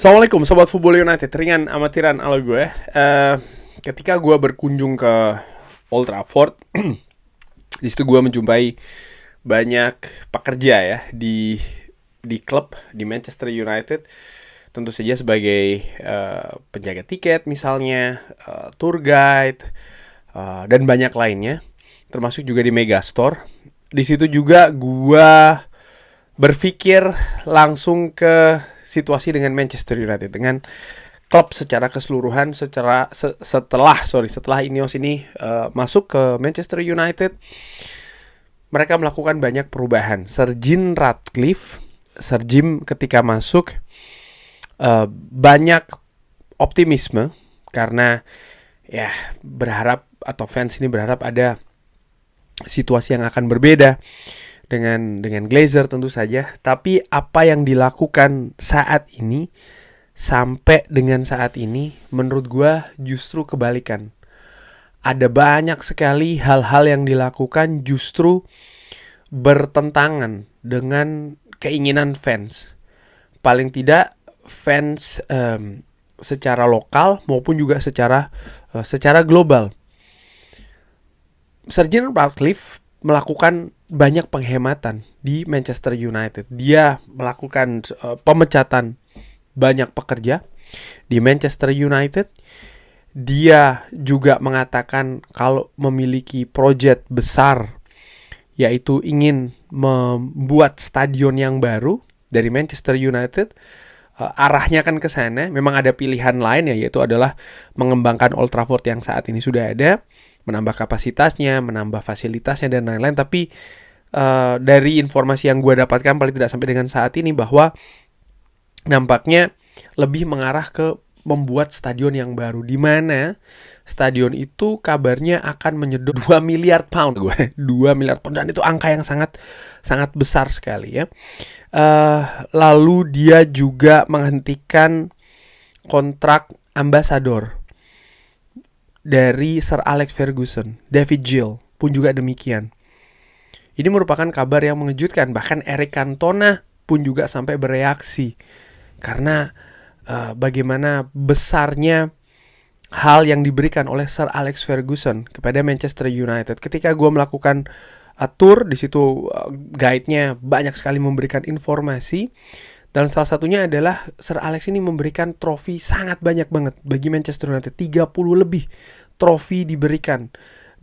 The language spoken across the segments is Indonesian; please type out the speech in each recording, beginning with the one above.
Assalamualaikum Sobat Football United, ringan amatiran ala gue. Ketika gue berkunjung ke Old Trafford, di situ gue menjumpai banyak pekerja ya di klub di Manchester United. Tentu saja sebagai penjaga tiket misalnya, tour guide, dan banyak lainnya. Termasuk juga di Megastore. Di situ juga gue berpikir langsung ke situasi dengan Manchester United, dengan klub secara keseluruhan setelah Ineos ini masuk ke Manchester United. Mereka melakukan banyak perubahan. Sir Jim Ratcliffe, ketika masuk banyak optimisme karena ya berharap, atau fans ini berharap ada situasi yang akan berbeda dengan Glazer tentu saja. Tapi apa yang dilakukan saat ini sampai dengan saat ini menurut gue justru kebalikan. Ada banyak sekali hal-hal yang dilakukan justru bertentangan dengan keinginan fans. Paling tidak fans secara lokal maupun juga secara global. Sir Jim Ratcliffe melakukan banyak penghematan di Manchester United. Dia melakukan pemecatan banyak pekerja di Manchester United. Dia juga mengatakan kalau memiliki proyek besar, yaitu ingin membuat stadion yang baru dari Manchester United. Arahnya kan ke sana. Memang ada pilihan lain ya, yaitu adalah mengembangkan Old Trafford yang saat ini sudah ada, menambah kapasitasnya, menambah fasilitasnya dan lain-lain. Tapi dari informasi yang gue dapatkan paling tidak sampai dengan saat ini, bahwa nampaknya lebih mengarah ke membuat stadion yang baru, di mana stadion itu kabarnya akan menyedot 2 miliar pound gue. 2 miliar pound, dan itu angka yang sangat sangat besar sekali ya. Lalu dia juga menghentikan kontrak ambasador dari Sir Alex Ferguson. David Gill pun juga demikian. Ini merupakan kabar yang mengejutkan. Bahkan Eric Cantona pun juga sampai bereaksi karena bagaimana besarnya hal yang diberikan oleh Sir Alex Ferguson kepada Manchester United. Ketika gue melakukan tour di situ, guide-nya banyak sekali memberikan informasi, dan salah satunya adalah Sir Alex ini memberikan trofi sangat banyak banget bagi Manchester United. 30 lebih trofi diberikan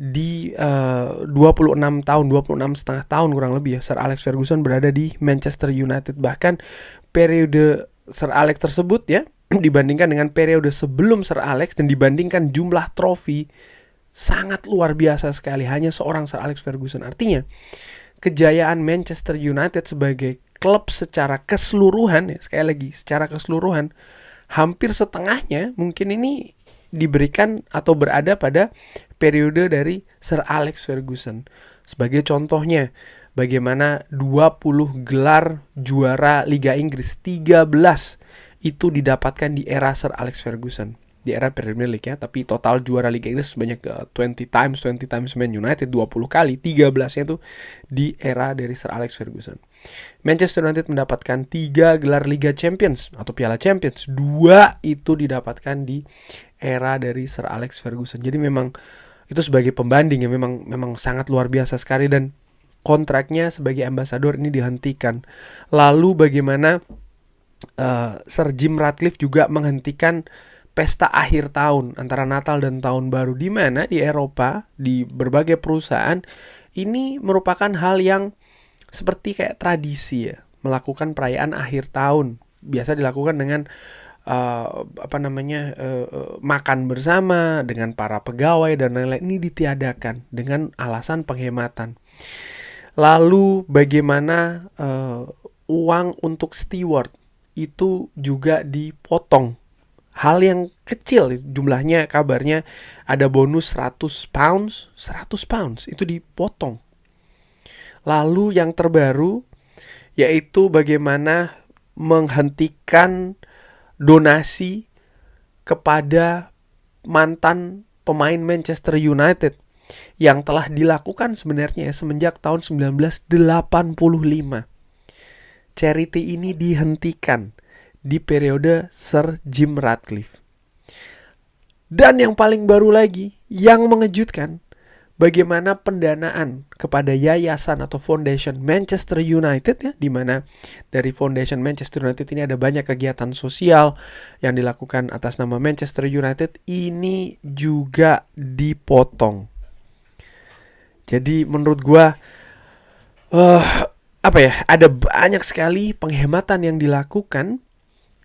di 26 setengah tahun kurang lebih ya Sir Alex Ferguson berada di Manchester United. Bahkan periode Sir Alex tersebut ya, dibandingkan dengan periode sebelum Sir Alex, dan dibandingkan jumlah trofi, sangat luar biasa sekali hanya seorang Sir Alex Ferguson. Artinya kejayaan Manchester United sebagai klub secara keseluruhan ya, sekali lagi secara keseluruhan, hampir setengahnya mungkin ini diberikan atau berada pada periode dari Sir Alex Ferguson. Sebagai contohnya, bagaimana 20 gelar juara Liga Inggris, 13 itu didapatkan di era Sir Alex Ferguson, di era Premier League ya. Tapi total juara Liga Inggris sebanyak 20 times Man United, 20 kali, 13-nya itu di era dari Sir Alex Ferguson. Manchester United mendapatkan 3 gelar Liga Champions atau Piala Champions, 2 itu didapatkan di era dari Sir Alex Ferguson. Jadi memang itu sebagai pembanding ya, memang sangat luar biasa sekali. Dan kontraknya sebagai ambasador ini dihentikan. Lalu bagaimana Sir Jim Ratcliffe juga menghentikan pesta akhir tahun antara Natal dan Tahun Baru, di mana di Eropa di berbagai perusahaan ini merupakan hal yang seperti kayak tradisi ya, melakukan perayaan akhir tahun. Biasa dilakukan dengan makan bersama dengan para pegawai dan lain-lain. Ini ditiadakan dengan alasan penghematan. Lalu bagaimana uang untuk steward itu juga dipotong. Hal yang kecil jumlahnya, kabarnya ada bonus 100 pounds itu dipotong. Lalu yang terbaru yaitu bagaimana menghentikan donasi kepada mantan pemain Manchester United yang telah dilakukan sebenarnya semenjak tahun 1985. Charity ini dihentikan di periode Sir Jim Ratcliffe. Dan yang paling baru lagi, yang mengejutkan, bagaimana pendanaan kepada yayasan atau foundation Manchester United ya, di mana dari foundation Manchester United ini ada banyak kegiatan sosial yang dilakukan atas nama Manchester United, ini juga dipotong. Jadi menurut gua ada banyak sekali penghematan yang dilakukan,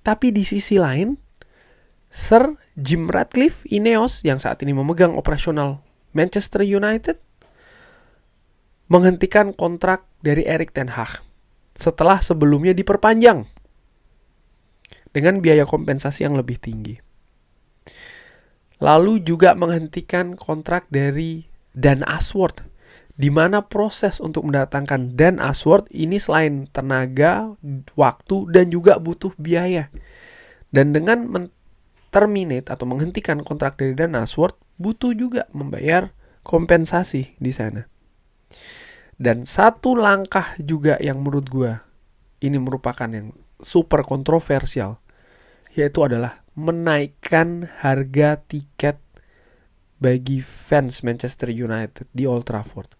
tapi di sisi lain Sir Jim Ratcliffe Ineos yang saat ini memegang operasional Manchester United menghentikan kontrak dari Erik ten Hag setelah sebelumnya diperpanjang dengan biaya kompensasi yang lebih tinggi. Lalu juga menghentikan kontrak dari Dan Ashworth, di mana proses untuk mendatangkan Dan Ashworth ini selain tenaga, waktu, dan juga butuh biaya. Dan dengan terminate atau menghentikan kontrak dari Dan Ashworth, butuh juga membayar kompensasi di sana. Dan satu langkah juga yang menurut gue ini merupakan yang super kontroversial, yaitu adalah menaikkan harga tiket bagi fans Manchester United di Old Trafford.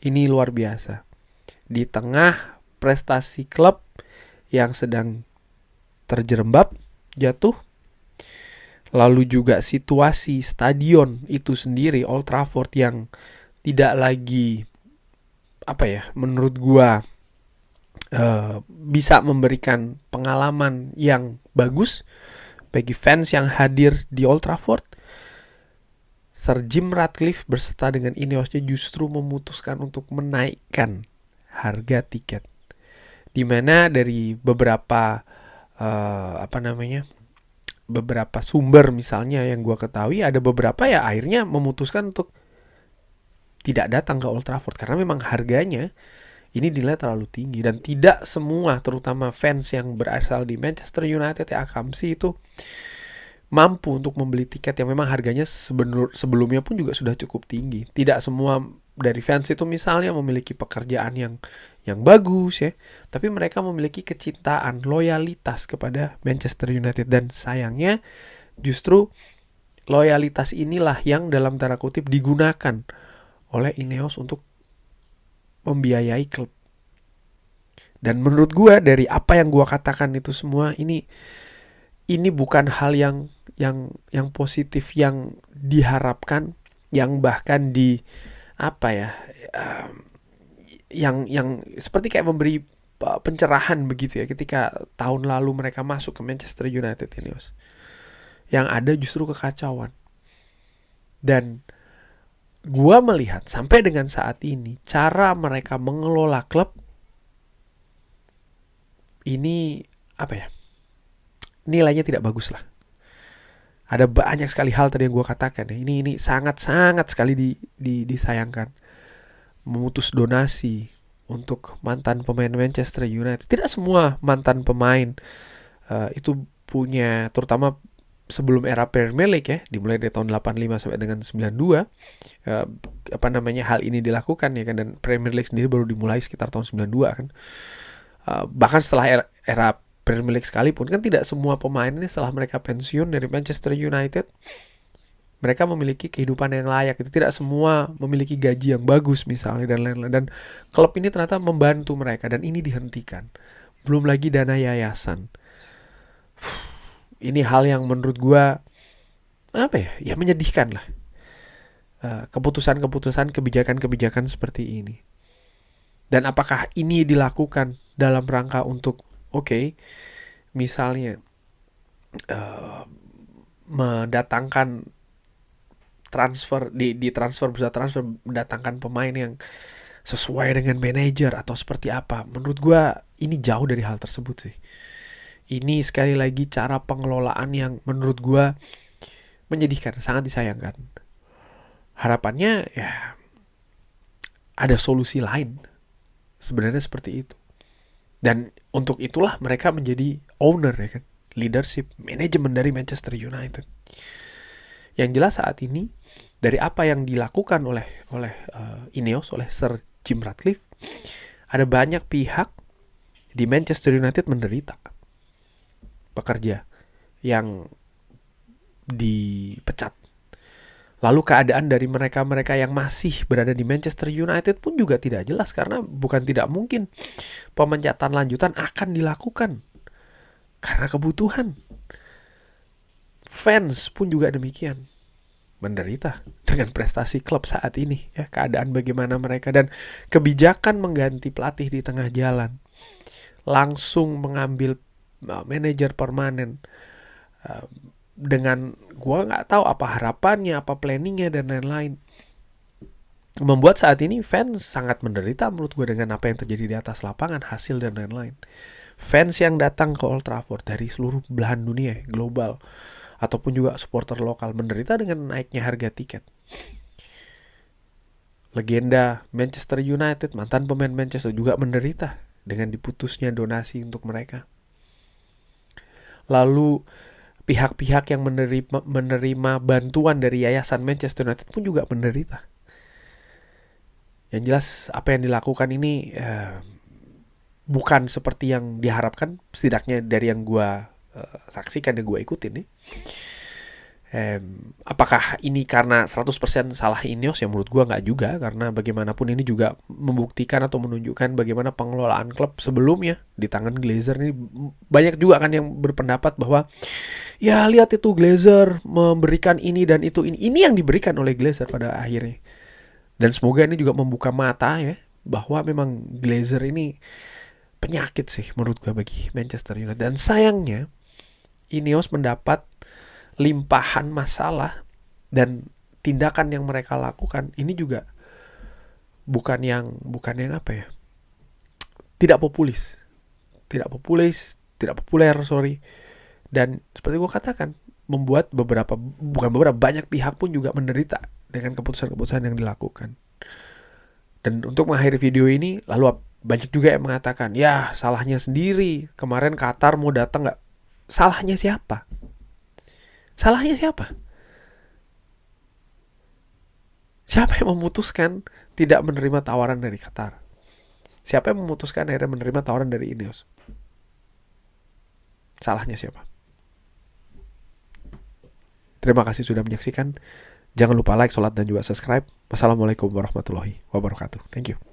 Ini luar biasa. Di tengah prestasi klub yang sedang terjerembab, jatuh, lalu juga situasi stadion itu sendiri, Old Trafford, yang tidak lagi menurut gua bisa memberikan pengalaman yang bagus bagi fans yang hadir di Old Trafford. Sir Jim Ratcliffe berserta dengan Ineosnya justru memutuskan untuk menaikkan harga tiket, di mana dari beberapa beberapa sumber misalnya yang gue ketahui, ada beberapa ya akhirnya memutuskan untuk tidak datang ke Old Trafford karena memang harganya ini dinilai terlalu tinggi, dan tidak semua, terutama fans yang berasal di Manchester United ya akamsi itu mampu untuk membeli tiket yang memang harganya sebelumnya pun juga sudah cukup tinggi. Tidak semua dari fans itu misalnya memiliki pekerjaan yang bagus ya, tapi mereka memiliki kecintaan, loyalitas kepada Manchester United, dan sayangnya justru loyalitas inilah yang dalam tanda kutip digunakan oleh Ineos untuk membiayai klub. Dan menurut gue dari apa yang gue katakan itu semua, ini bukan hal yang positif, yang diharapkan, yang bahkan yang seperti kayak memberi pencerahan begitu ya ketika tahun lalu mereka masuk ke Manchester United ini, yang ada justru kekacauan. Dan gua melihat sampai dengan saat ini cara mereka mengelola klub ini nilainya tidak bagus lah. Ada banyak sekali hal tadi yang gue katakan ya. Ini sangat sekali disayangkan. Memutus donasi untuk mantan pemain Manchester United. Tidak semua mantan pemain itu punya, terutama sebelum era Premier League ya, dimulai dari tahun 85 sampai dengan 92, hal ini dilakukan ya kan, dan Premier League sendiri baru dimulai sekitar tahun 92 kan. Bahkan setelah era Premier League sekalipun kan tidak semua pemain ini setelah mereka pensiun dari Manchester United mereka memiliki kehidupan yang layak. Itu tidak semua memiliki gaji yang bagus misalnya dan lain-lain, dan klub ini ternyata membantu mereka, dan ini dihentikan. Belum lagi dana yayasan. Ini hal yang menurut gue menyedihkan lah. Keputusan-keputusan, kebijakan-kebijakan seperti ini. Dan apakah ini dilakukan dalam rangka untuk misalnya mendatangkan transfer, di transfer, bisa transfer, mendatangkan pemain yang sesuai dengan manajer atau seperti apa? Menurut gue ini jauh dari hal tersebut sih. Ini sekali lagi cara pengelolaan yang menurut gue menyedihkan, sangat disayangkan. Harapannya ya ada solusi lain. Sebenarnya seperti itu. Dan untuk itulah mereka menjadi owner ya kan, leadership, manajemen dari Manchester United. Yang jelas saat ini dari apa yang dilakukan oleh Ineos, oleh Sir Jim Ratcliffe, ada banyak pihak di Manchester United menderita. pekerja yang dipecat. Lalu keadaan dari mereka-mereka yang masih berada di Manchester United pun juga tidak jelas, karena bukan tidak mungkin pemecatan lanjutan akan dilakukan karena kebutuhan. Fans pun juga demikian, menderita dengan prestasi klub saat ini, ya, keadaan bagaimana mereka, dan kebijakan mengganti pelatih di tengah jalan, langsung mengambil manajer permanen, dengan gua nggak tahu apa harapannya, apa planningnya, dan lain-lain, membuat saat ini fans sangat menderita menurut gue dengan apa yang terjadi di atas lapangan, hasil dan lain-lain. Fans yang datang ke Old Trafford dari seluruh belahan dunia, global, ataupun juga supporter lokal, menderita dengan naiknya harga tiket. Legenda Manchester United, mantan pemain Manchester, juga menderita dengan diputusnya donasi untuk mereka. Lalu pihak-pihak yang menerima bantuan dari yayasan Manchester United pun juga menderita. Yang jelas apa yang dilakukan ini bukan seperti yang diharapkan, setidaknya dari yang gue saksikan dan gue ikutin nih. Apakah ini karena 100% salah Ineos? Ya menurut gue nggak juga, karena bagaimanapun ini juga membuktikan atau menunjukkan bagaimana pengelolaan klub sebelumnya di tangan Glazer ini. Banyak juga kan yang berpendapat bahwa ya lihat itu Glazer memberikan ini dan itu, ini yang diberikan oleh Glazer pada akhirnya. Dan semoga ini juga membuka mata, ya, bahwa memang Glazer ini penyakit sih menurut gue bagi Manchester United. Dan sayangnya Ineos mendapat limpahan masalah, dan tindakan yang mereka lakukan ini juga bukan yang apa ya, tidak populer, dan seperti gue katakan, membuat banyak pihak pun juga menderita dengan keputusan-keputusan yang dilakukan. Dan untuk mengakhiri video ini, lalu banyak juga yang mengatakan, ya salahnya sendiri, kemarin Qatar mau datang nggak? Salahnya siapa? Siapa yang memutuskan tidak menerima tawaran dari Qatar? Siapa yang memutuskan akhirnya menerima tawaran dari Ineos? Salahnya siapa? Terima kasih sudah menyaksikan. Jangan lupa like, sholat, dan juga subscribe. Wassalamualaikum warahmatullahi wabarakatuh. Thank you.